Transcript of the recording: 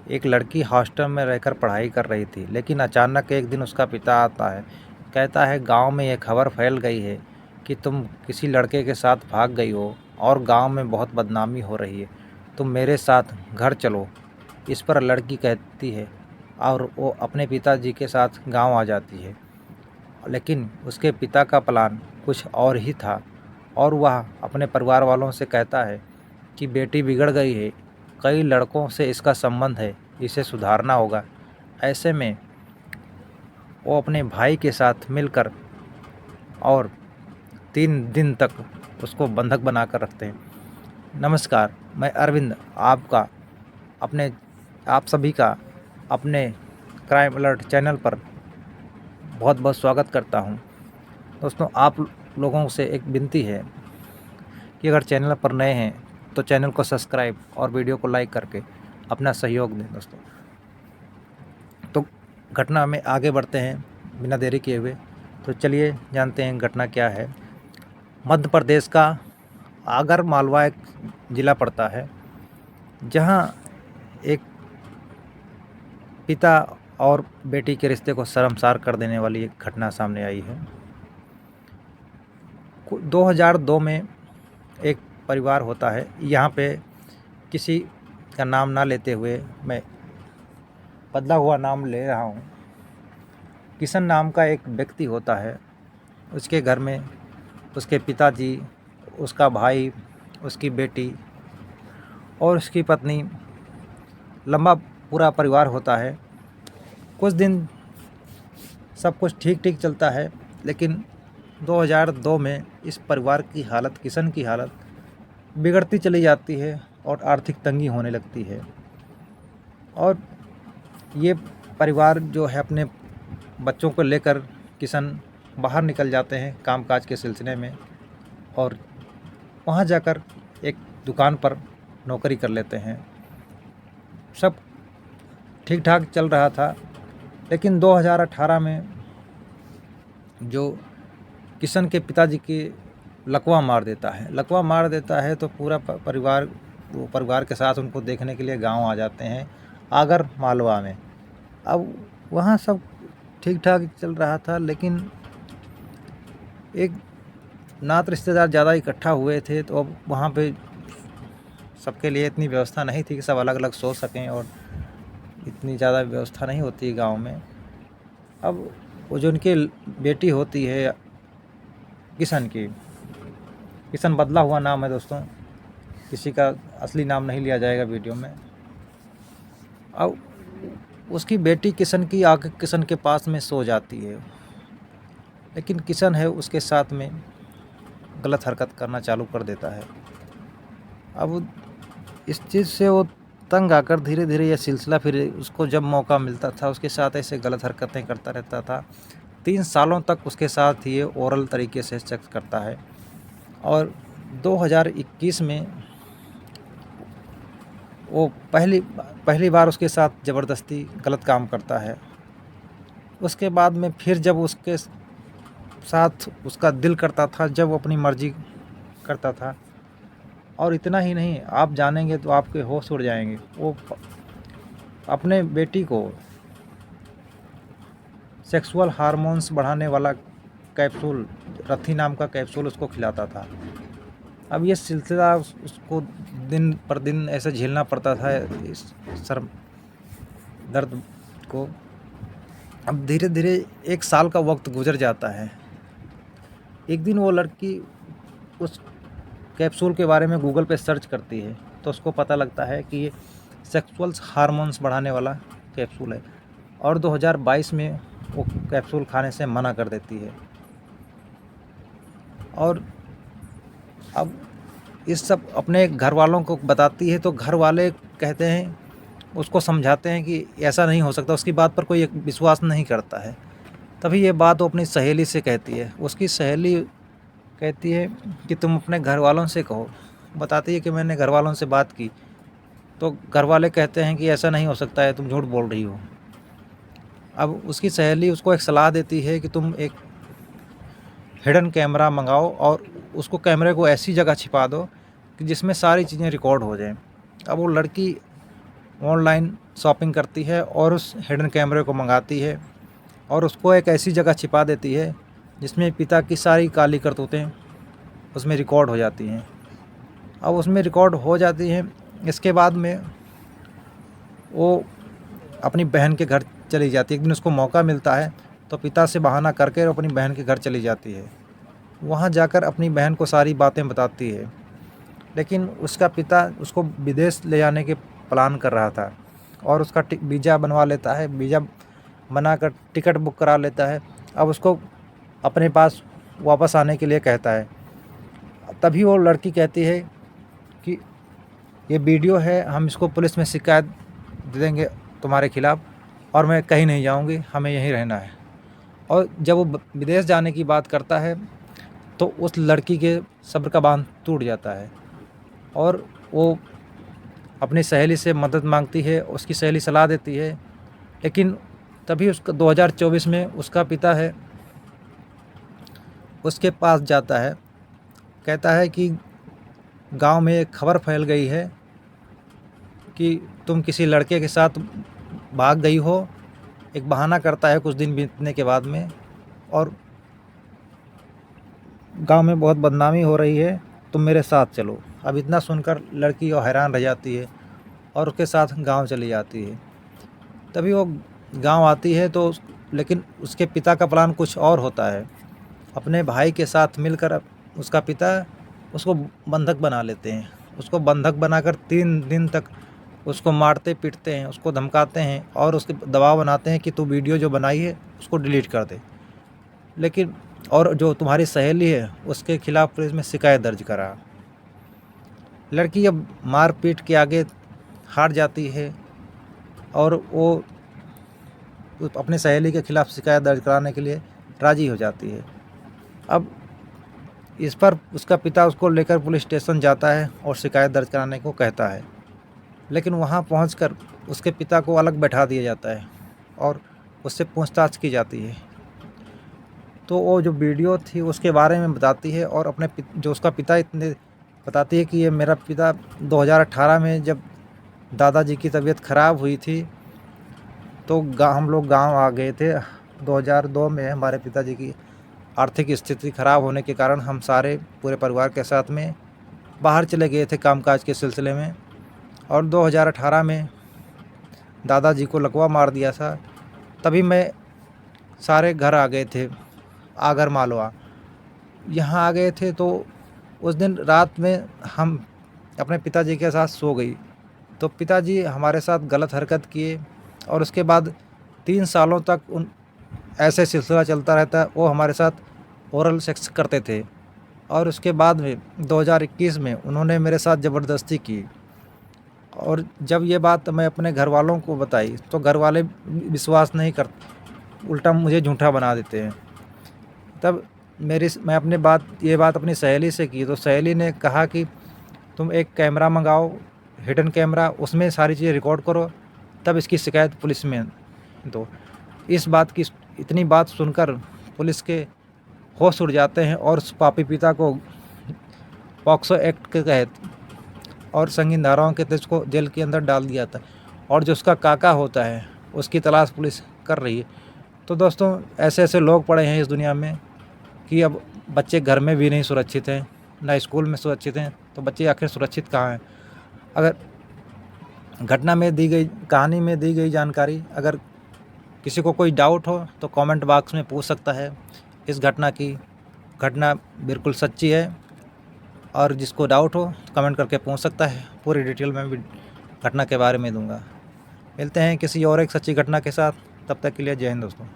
एक लड़की हॉस्टल में रहकर पढ़ाई कर रही थी, लेकिन अचानक एक दिन उसका पिता आता है। कहता है, गांव में ये खबर फैल गई है कि तुम किसी लड़के के साथ भाग गई हो और गांव में बहुत बदनामी हो रही है। तुम मेरे साथ घर चलो। इस पर लड़की कहती है और वो अपने पिताजी के साथ गांव आ जाती है। लेकिन उसके पिता का प्लान कुछ और ही था और वह अपने परिवार वालों से कहता है कि बेटी बिगड़ गई है, कई लड़कों से इसका संबंध है, इसे सुधारना होगा। ऐसे में वो अपने भाई के साथ मिलकर और 3 दिन तक उसको बंधक बनाकर रखते हैं। नमस्कार, मैं अरविंद आपका अपने आप सभी का अपने क्राइम अलर्ट चैनल पर बहुत बहुत स्वागत करता हूं। दोस्तों, आप लोगों से एक विनती है कि अगर चैनल पर नए हैं तो चैनल को सब्सक्राइब और वीडियो को लाइक करके अपना सहयोग दें। दोस्तों, तो घटना में आगे बढ़ते हैं बिना देरी किए हुए। तो चलिए जानते हैं घटना क्या है। मध्य प्रदेश का आगर मालवा एक ज़िला पड़ता है, जहां एक पिता और बेटी के रिश्ते को शर्मसार कर देने वाली एक घटना सामने आई है। 2002 में एक परिवार होता है। यहाँ पे किसी का नाम ना लेते हुए मैं बदला हुआ नाम ले रहा हूँ। किशन नाम का एक व्यक्ति होता है। उसके घर में उसके पिताजी, उसका भाई, उसकी बेटी और उसकी पत्नी, लंबा पूरा परिवार होता है। कुछ दिन सब कुछ ठीक ठीक चलता है, लेकिन 2002 में इस परिवार की हालत, किशन की हालत बिगड़ती चली जाती है और आर्थिक तंगी होने लगती है। और ये परिवार जो है, अपने बच्चों को लेकर किशन बाहर निकल जाते हैं कामकाज के सिलसिले में और वहाँ जाकर एक दुकान पर नौकरी कर लेते हैं। सब ठीक ठाक चल रहा था, लेकिन 2018 में जो किशन के पिताजी की लकवा मार देता है तो पूरा परिवार के साथ उनको देखने के लिए गांव आ जाते हैं आगर मालवा में। अब वहाँ सब ठीक ठाक चल रहा था, लेकिन एक नात रिश्तेदार ज़्यादा इकट्ठा हुए थे, तो अब वहाँ पे सबके लिए इतनी व्यवस्था नहीं थी कि सब अलग अलग सो सकें, और इतनी ज़्यादा व्यवस्था नहीं होती गांव में। अब वो जो उनकी बेटी होती है किशन की, किशन बदला हुआ नाम है दोस्तों, किसी का असली नाम नहीं लिया जाएगा वीडियो में। अब उसकी बेटी किशन की आके किशन के पास में सो जाती है, लेकिन किशन है उसके साथ में गलत हरकत करना चालू कर देता है। अब इस चीज़ से वो तंग आकर धीरे धीरे यह सिलसिला, फिर उसको जब मौका मिलता था उसके साथ ऐसे गलत हरकतें करता रहता था। 3 सालों तक उसके साथ ये ओरल तरीके से सेक्स करता है और 2021 में वो पहली बार उसके साथ ज़बरदस्ती गलत काम करता है। उसके बाद में फिर जब उसके साथ उसका दिल करता था, जब वो अपनी मर्जी करता था। और इतना ही नहीं, आप जानेंगे तो आपके होश उड़ जाएंगे। वो अपने बेटी को सेक्सुअल हार्मोन्स बढ़ाने वाला कैप्सूल, रथी नाम का कैप्सूल उसको खिलाता था। अब ये सिलसिला उसको दिन पर दिन ऐसे झेलना पड़ता था, इस सर दर्द को। अब धीरे धीरे 1 साल का वक्त गुजर जाता है। एक दिन वो लड़की उस कैप्सूल के बारे में गूगल पे सर्च करती है, तो उसको पता लगता है कि ये सेक्सुअल हार्मोन्स बढ़ाने वाला कैप्सूल है, और 2022 में वो कैप्सूल खाने से मना कर देती है। और अब इस सब अपने घर वालों को बताती है, तो घर वाले कहते हैं, उसको समझाते हैं कि ऐसा नहीं हो सकता, उसकी बात पर कोई विश्वास नहीं करता है। तभी ये बात वो अपनी सहेली से कहती है। उसकी सहेली कहती है कि तुम अपने घर वालों से कहो। बताती है कि मैंने घर वालों से बात की, तो घर वाले कहते हैं कि ऐसा नहीं हो सकता है, तुम झूठ बोल रही हो। अब उसकी सहेली उसको एक सलाह देती है कि तुम एक हिडन कैमरा मंगाओ और उसको कैमरे को ऐसी जगह छिपा दो कि जिसमें सारी चीज़ें रिकॉर्ड हो जाएं। अब वो लड़की ऑनलाइन शॉपिंग करती है और उस हिडन कैमरे को मंगाती है और उसको एक ऐसी जगह छिपा देती है जिसमें पिता की सारी काली करतूतें उसमें रिकॉर्ड हो जाती हैं। अब उसमें रिकॉर्ड हो जाती हैं, इसके बाद में वो अपनी बहन के घर चली जाती है। एक दिन उसको मौका मिलता है तो पिता से बहाना करके वो अपनी बहन के घर चली जाती है। वहाँ जाकर अपनी बहन को सारी बातें बताती है, लेकिन उसका पिता उसको विदेश ले जाने के प्लान कर रहा था और उसका वीज़ा बनवा लेता है, वीज़ा बनाकर टिकट बुक करा लेता है। अब उसको अपने पास वापस आने के लिए कहता है। तभी वो लड़की कहती है कि ये वीडियो है, हम इसको पुलिस में शिकायत दे देंगे तुम्हारे खिलाफ़ और मैं कहीं नहीं जाऊंगी, हमें यहीं रहना है। और जब वो विदेश जाने की बात करता है तो उस लड़की के सब्र का बांध टूट जाता है और वो अपनी सहेली से मदद मांगती है। उसकी सहेली सलाह देती है, लेकिन तभी उसका 2024 में उसका पिता है उसके पास जाता है। कहता है कि गांव में एक खबर फैल गई है कि तुम किसी लड़के के साथ भाग गई हो। एक बहाना करता है कुछ दिन बीतने के बाद में, और गांव में बहुत बदनामी हो रही है, तुम मेरे साथ चलो। अब इतना सुनकर लड़की और हैरान रह जाती है और उसके साथ गांव चली जाती है। तभी वो गांव आती है तो लेकिन उसके पिता का प्लान कुछ और होता है। अपने भाई के साथ मिलकर उसका पिता उसको बंधक बना लेते हैं। उसको बंधक बनाकर 3 दिन तक उसको मारते पीटते हैं, उसको धमकाते हैं और उसके दबाव बनाते हैं कि तू वीडियो जो बनाई है उसको डिलीट कर दे, लेकिन और जो तुम्हारी सहेली है उसके खिलाफ़ पुलिस में शिकायत दर्ज करा। लड़की अब मार पीट के आगे हार जाती है और वो अपनी सहेली के खिलाफ़ शिकायत दर्ज कराने के लिए राज़ी हो जाती है। अब इस पर उसका पिता उसको लेकर पुलिस स्टेशन जाता है और शिकायत दर्ज कराने को कहता है, लेकिन वहां पहुंचकर उसके पिता को अलग बैठा दिया जाता है और उससे पूछताछ की जाती है। तो वो जो वीडियो थी उसके बारे में बताती है और अपने जो उसका पिता इतने बताती है कि ये मेरा पिता 2018 में जब दादाजी की तबीयत ख़राब हुई थी तो हम लोग गांव आ गए थे। 2002 में हमारे पिताजी की आर्थिक स्थिति ख़राब होने के कारण हम सारे पूरे परिवार के साथ में बाहर चले गए थे कामकाज के सिलसिले में, और 2018 में दादाजी को लकवा मार दिया था। तभी मैं सारे घर आ गए थे, आगर मालवा यहाँ आ गए थे। तो उस दिन रात में हम अपने पिताजी के साथ सो गई तो पिताजी हमारे साथ गलत हरकत किए और उसके बाद 3 सालों तक ऐसे सिलसिला चलता रहता। वो हमारे साथ ओरल सेक्स करते थे और उसके बाद में 2021 में उन्होंने मेरे साथ ज़बरदस्ती की, और जब ये बात मैं अपने घर वालों को बताई तो घर वाले विश्वास नहीं करते, उल्टा मुझे झूठा बना देते हैं। तब मैं ये बात अपनी सहेली से की तो सहेली ने कहा कि तुम एक कैमरा मंगाओ, हिडन कैमरा, उसमें सारी चीज़ें रिकॉर्ड करो, तब इसकी शिकायत पुलिस में दो। इस बात की इतनी बात सुनकर पुलिस के होश उड़ जाते हैं और उस पापी पिता को पॉक्सो एक्ट के तहत और संगीन धाराओं के तहत उसको जेल के अंदर डाल दिया था, और जो उसका काका होता है उसकी तलाश पुलिस कर रही है। तो दोस्तों, ऐसे ऐसे लोग पड़े हैं इस दुनिया में कि अब बच्चे घर में भी नहीं सुरक्षित हैं, ना स्कूल में सुरक्षित हैं, तो बच्चे आखिर सुरक्षित कहाँ हैं। अगर कहानी में दी गई जानकारी अगर किसी को कोई डाउट हो तो कमेंट बॉक्स में पूछ सकता है। इस घटना बिल्कुल सच्ची है, और जिसको डाउट हो तो कमेंट करके पूछ सकता है। पूरी डिटेल मैं भी घटना के बारे में दूंगा। मिलते हैं किसी और एक सच्ची घटना के साथ, तब तक के लिए जय हिंद दोस्तों।